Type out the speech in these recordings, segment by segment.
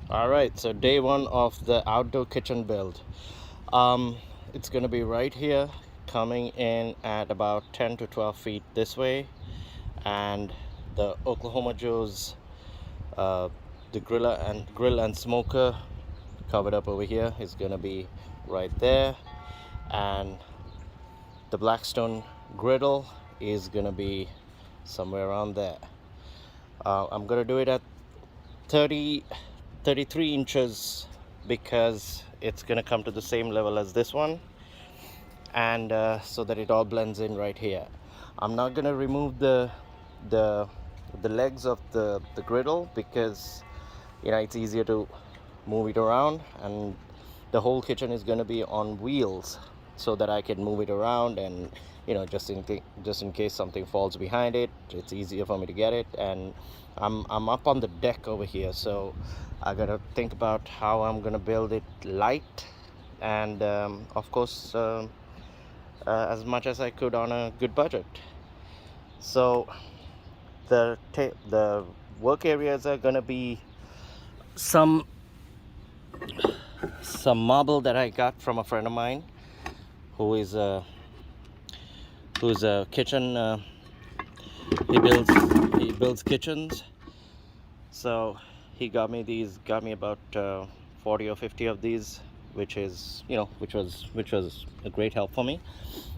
All right, so day one of the outdoor kitchen build. It's gonna be right here, coming in at about 10 to 12 feet this way, and the Oklahoma Joe's, uh, the grill and smoker covered up over here is gonna be right there, and the Blackstone griddle is gonna be somewhere around there. I'm gonna do it at 33 inches because it's gonna come to the same level as this one, and so that it all blends in right here. I'm not gonna remove the the legs of the griddle because it's easier to move it around, and the whole kitchen is going to be on wheels so that I can move it around, and just in case something falls behind it, it's easier for me to get it. And I'm up on the deck over here, so I gotta think about how I'm gonna build it light, and of course as much as I could on a good budget. So the work areas are gonna be some marble that I got from a friend of mine who's a kitchen he builds kitchens. So he got me about 40 or 50 of these, which was a great help for me.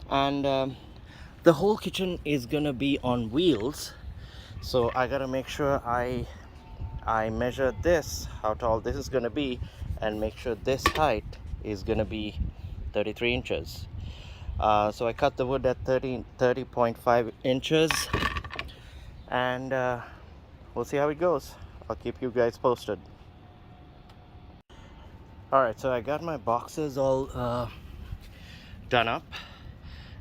And the whole kitchen is gonna be on wheels, so I gotta make sure I measure this, how tall this is gonna be, and make sure this height is gonna be 33 inches. So I cut the wood at 30.5 inches, and we'll see how it goes. I'll keep you guys posted. Alright, so I got my boxes all done up,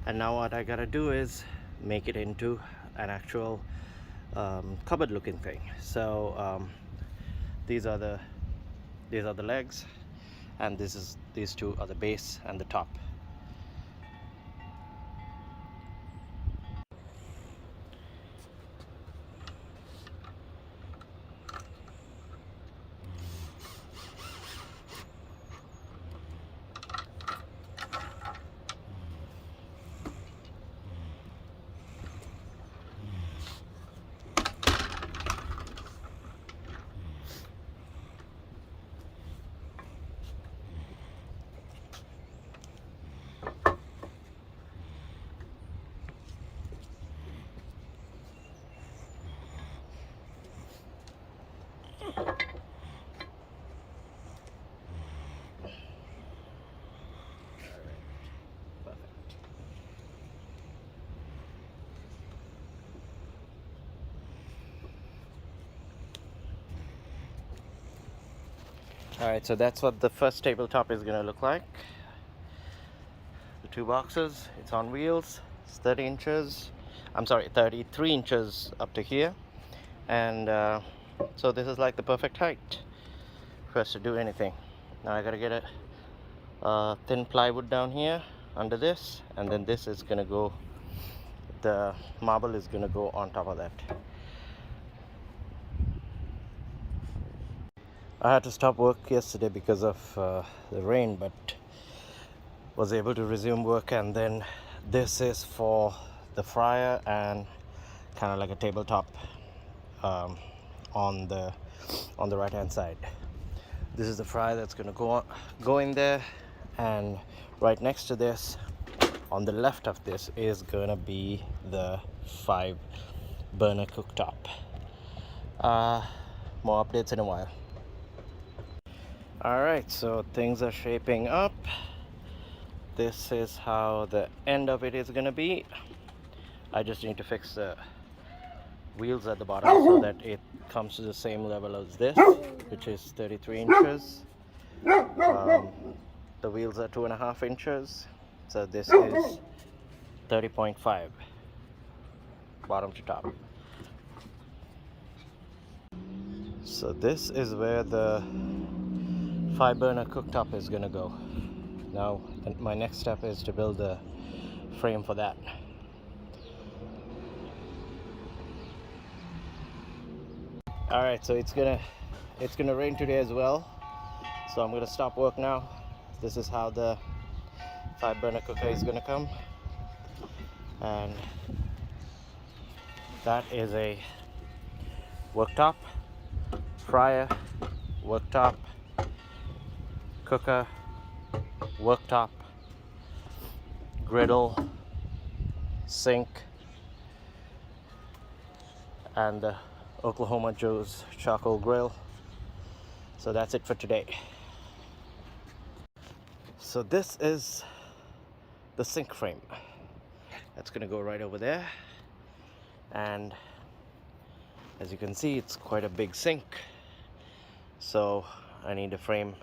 and now what I gotta do is make it into an actual cupboard looking thing. So these are the legs, and these two are the base and the top. Alright, so that's what the first tabletop is going to look like. The two boxes, it's on wheels, it's 33 inches up to here. And so this is like the perfect height for us to do anything. Now I gotta get a thin plywood down here under this, and then this is gonna go, the marble is gonna go on top of that. I had to stop work yesterday because of the rain, but was able to resume work. And then this is for the fryer and kind of like a tabletop on the right hand side. This is the fryer that's going to go in there, and right next to this, on the left of this, is going to be the 5-burner cooktop. More updates in a while. Alright, so things are shaping up. This is how the end of it is going to be. I just need to fix the wheels at the bottom so that it comes to the same level as this, which is 33 inches. The wheels are 2.5 inches, so this is 30.5 bottom to top. So this is where the 5-burner cooktop is gonna go. Now my next step is to build the frame for that. Alright, so it's gonna it's gonna rain today as well, so I'm gonna stop work now. This is how the 5-burner cooker is gonna come, and that is a worktop, fryer, worktop, cooker, worktop, griddle, sink, and the Oklahoma Joe's charcoal grill. So that's it for today. So this is the sink frame. That's gonna go right over there, and as you can see, it's quite a big sink, so I need a frame,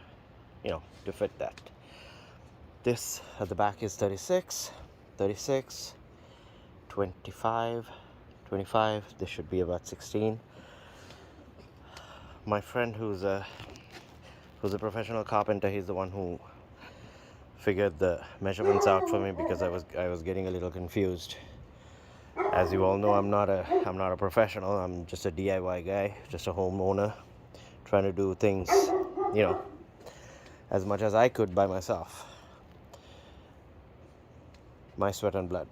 to fit that. This at the back is 36, 26, 25, 25. This should be about 16. My friend who's a professional carpenter, he's the one who figured the measurements out for me, because I was getting a little confused. As you all know, I'm not a professional. I'm just a DIY guy, just a homeowner, trying to do things, as much as I could by myself. My sweat and blood.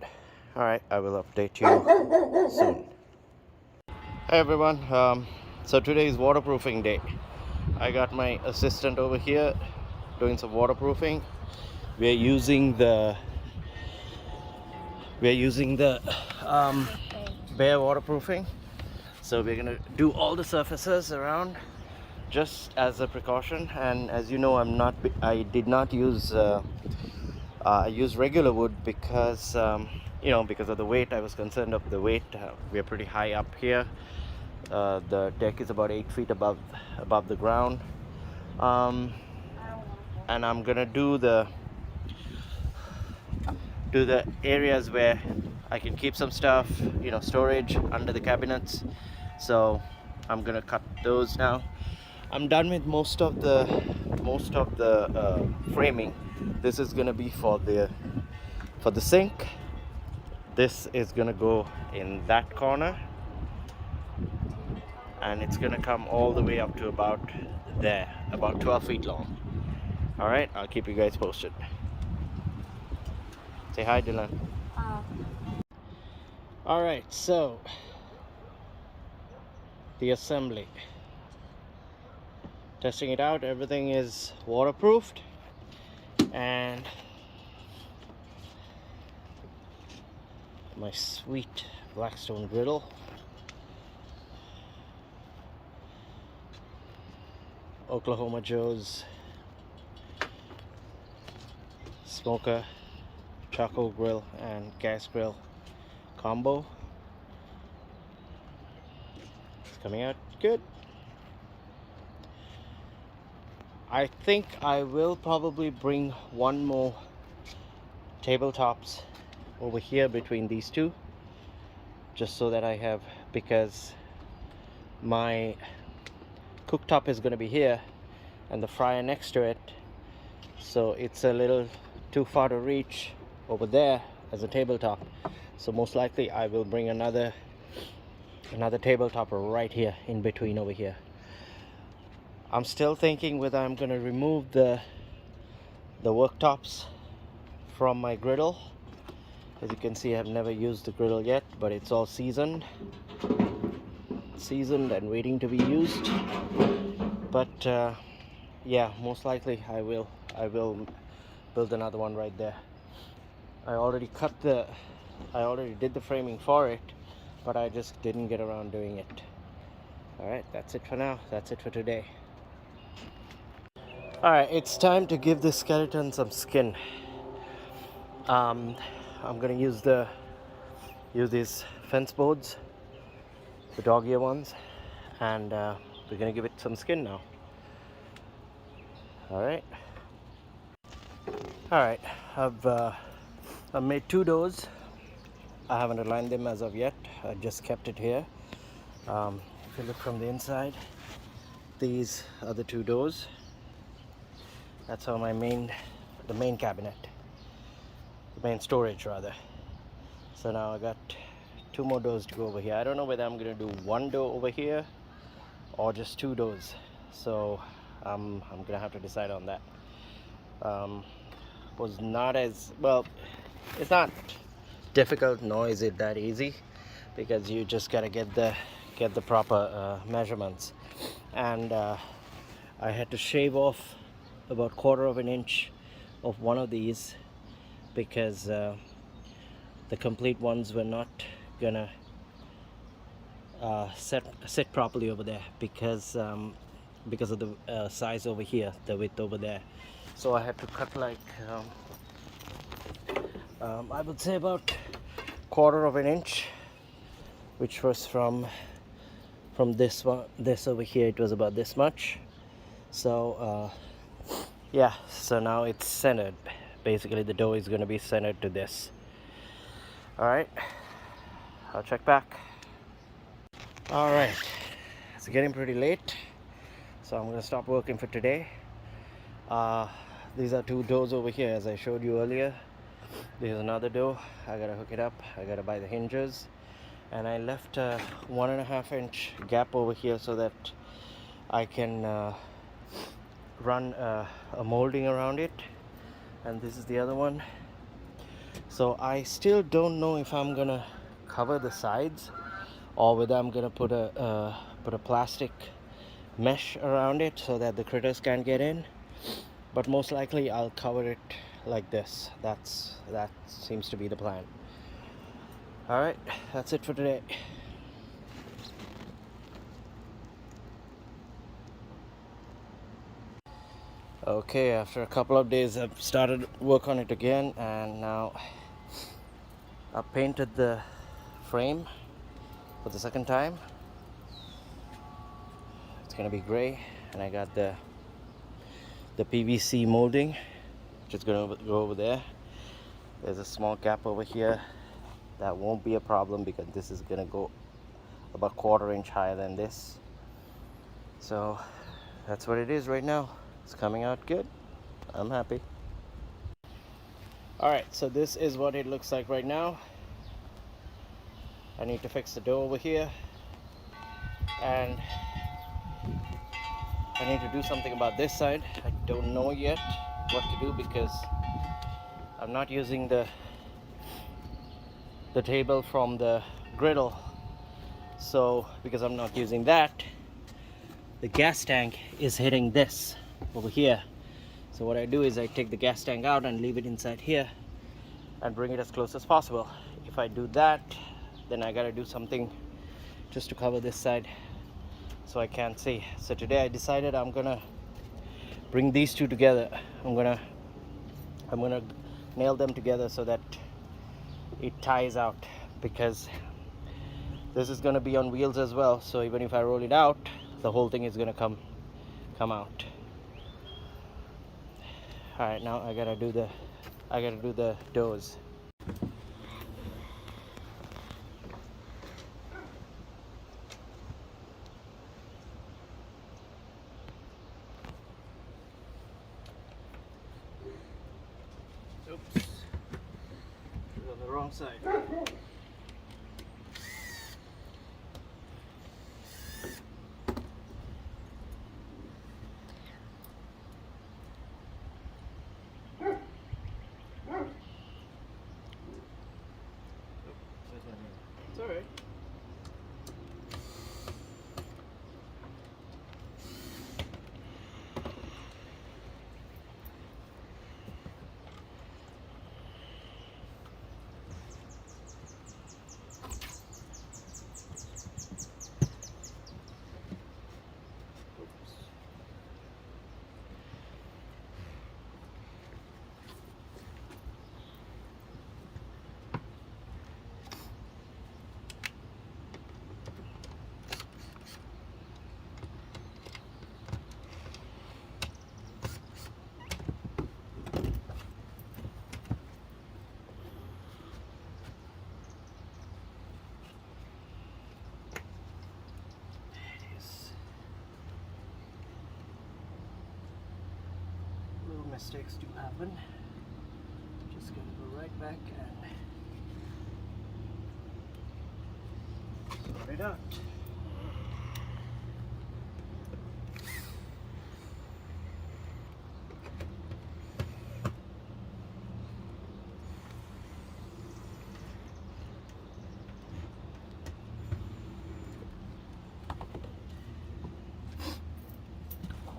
All right, I will update you soon. Hey everyone. So today is waterproofing day. I got my assistant over here doing some waterproofing. We're using the bare waterproofing. So we're gonna do all the surfaces around just as a precaution. And as you know, I did not use I used regular wood because because of the weight. I was concerned of the weight. We're pretty high up here. The deck is about 8 feet above the ground, and I'm gonna do the areas where I can keep some stuff, storage under the cabinets. So I'm gonna cut those now. I'm done with most of the framing. This is gonna be for the sink. This is gonna go in that corner, and it's gonna come all the way up to about there, about 12 feet long. All right, I'll keep you guys posted. Say hi, Dylan. All right, so the assembly. Testing it out, everything is waterproofed, and my sweet Blackstone griddle. Oklahoma Joe's smoker, charcoal grill, and gas grill combo. It's coming out good. I think I will probably bring one more tabletops over here between these two, just so that I have, because my cooktop is going to be here and the fryer next to it, so it's a little too far to reach over there as a tabletop. So most likely I will bring another tabletop right here in between over here. I'm still thinking whether I'm going to remove the worktops from my griddle. As you can see, I've never used the griddle yet, but it's all seasoned and waiting to be used. But yeah, most likely I will build another one right there. I already did the framing for it, but I just didn't get around doing it. All right, that's it for now. That's it for today. All right, it's time to give this skeleton some skin. I'm gonna use these fence boards, the dog ear ones, and we're gonna give it some skin now. All right. I've made 2 doors. I haven't aligned them as of yet. I just kept it here. If you look from the inside, these are the 2 doors. That's how the main cabinet, the main storage rather. So now I got 2 more doors to go over here. I don't know whether I'm gonna do 1 door over here or just 2 doors. so I'm gonna have to decide on that. Was not as well, it's not difficult, nor is it that easy, because you just gotta get the proper measurements. And I had to shave off about 1/4 of an inch of one of these, because the complete ones were not gonna sit properly over there, because of the size over here, the width over there. So I had to cut like I would say about 1/4 of an inch, which was from this over here, it was about this much. So yeah, so now it's centered. Basically the dough is going to be centered to this. All right, I'll check back. All right, it's getting pretty late, so I'm going to stop working for today. These are 2 doughs over here, as I showed you earlier. There's another dough. I gotta hook it up. I gotta buy the hinges, and I left a 1.5 inch gap over here so that I can run a molding around it. And this is the other one. So I still don't know if I'm gonna cover the sides or whether I'm gonna put a plastic mesh around it so that the critters can't get in. But most likely I'll cover it like this. That seems to be the plan. All right, that's it for today. Okay, after a couple of days I've started work on it again, and now I painted the frame for the second time. It's gonna be gray, and I got the PVC molding, which is gonna go over there. There's a small gap over here. That won't be a problem because this is gonna go about 1/4 inch higher than this. So that's what it is right now. It's coming out good. I'm happy. All right, so this is what it looks like right now. I need to fix the dough over here, and I need to do something about this side. I don't know yet what to do because I'm not using the table from the griddle. So because I'm not using that, the gas tank is hitting this over here. So what I do is I take the gas tank out and leave it inside here and bring it as close as possible. If I do that, then I gotta do something just to cover this side so I can't see. So today I decided I'm gonna bring these two together. I'm gonna nail them together so that it ties out, because this is gonna be on wheels as well. So even if I roll it out, the whole thing is gonna come out. All right, now I gotta do the doors. Oops, it's on the wrong side. It's all right. Mistakes do happen. Just gonna go right back and sort it out.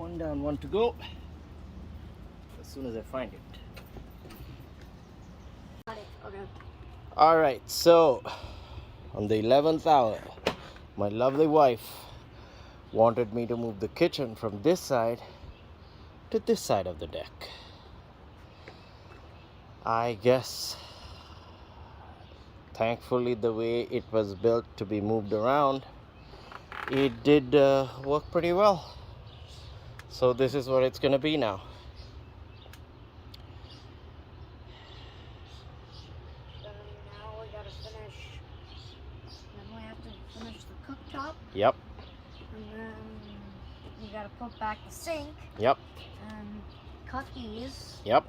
One down, one to go. As soon as I find it. Got it. Okay. All right, so on the 11th hour, my lovely wife wanted me to move the kitchen from this side to this side of the deck. I guess thankfully the way it was built to be moved around, it did work pretty well. So this is what it's gonna be now. Now we gotta finish. Then we have to finish the cooktop. Yep. And then we gotta put back the sink. Yep. And cut these. Yep.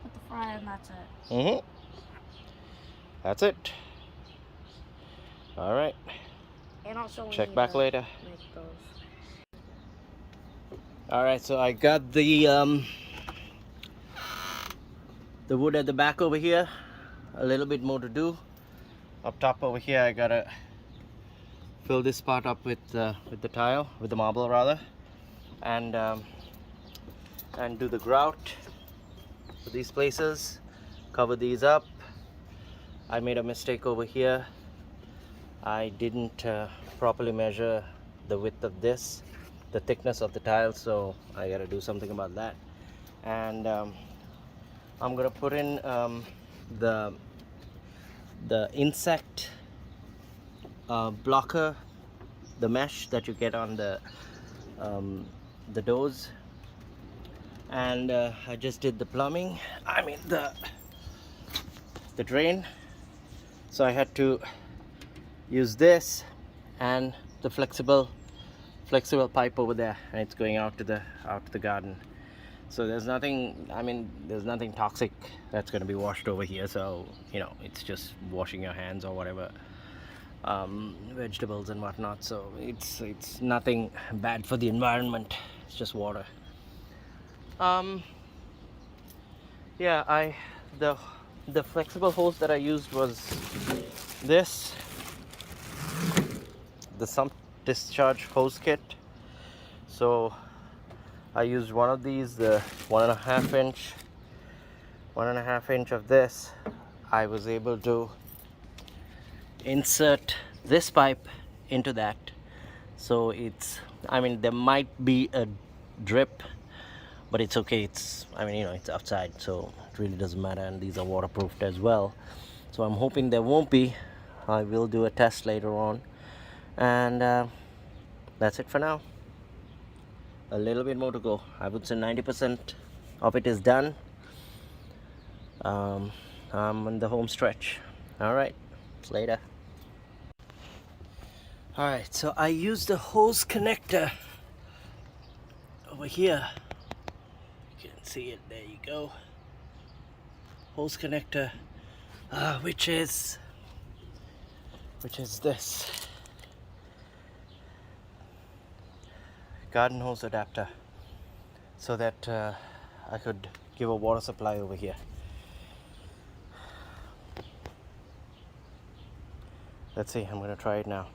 Put the fryer, and that's it. Mm-hmm. That's it. All right. And also Check back later. Make those. All right, so I got the wood at the back over here. A little bit more to do. Up top over here, I gotta fill this part up with the tile, with the marble rather, and do the grout for these places. Cover these up. I made a mistake over here. I didn't properly measure the width of this, the thickness of the tile, so I gotta do something about that. And I'm gonna put in the insect blocker, the mesh that you get on the doors. And I just did the plumbing, I mean the drain, so I had to use this and the flexible pipe over there, and it's going out to the garden. So there's nothing, I mean, there's nothing toxic that's going to be washed over here, so you know, it's just washing your hands or whatever, vegetables and whatnot, so it's nothing bad for the environment. It's just water. Yeah, the flexible hose that I used was this, the sump discharge hose kit. So I used one of these, the 1.5 inch of this. I was able to insert this pipe into that, so it's, I mean, there might be a drip, but it's okay. It's, I mean, you know, it's outside, so it really doesn't matter, and these are waterproofed as well, so I'm hoping there won't be. I will do a test later on. And that's it for now. A little bit more to go. I would say 90% of it is done. I'm on the home stretch. All right, later. All right, so I used the hose connector over here. You can see it, there you go. Hose connector, which is this garden hose adapter, so that I could give a water supply over here. Let's see, I'm going to try it now.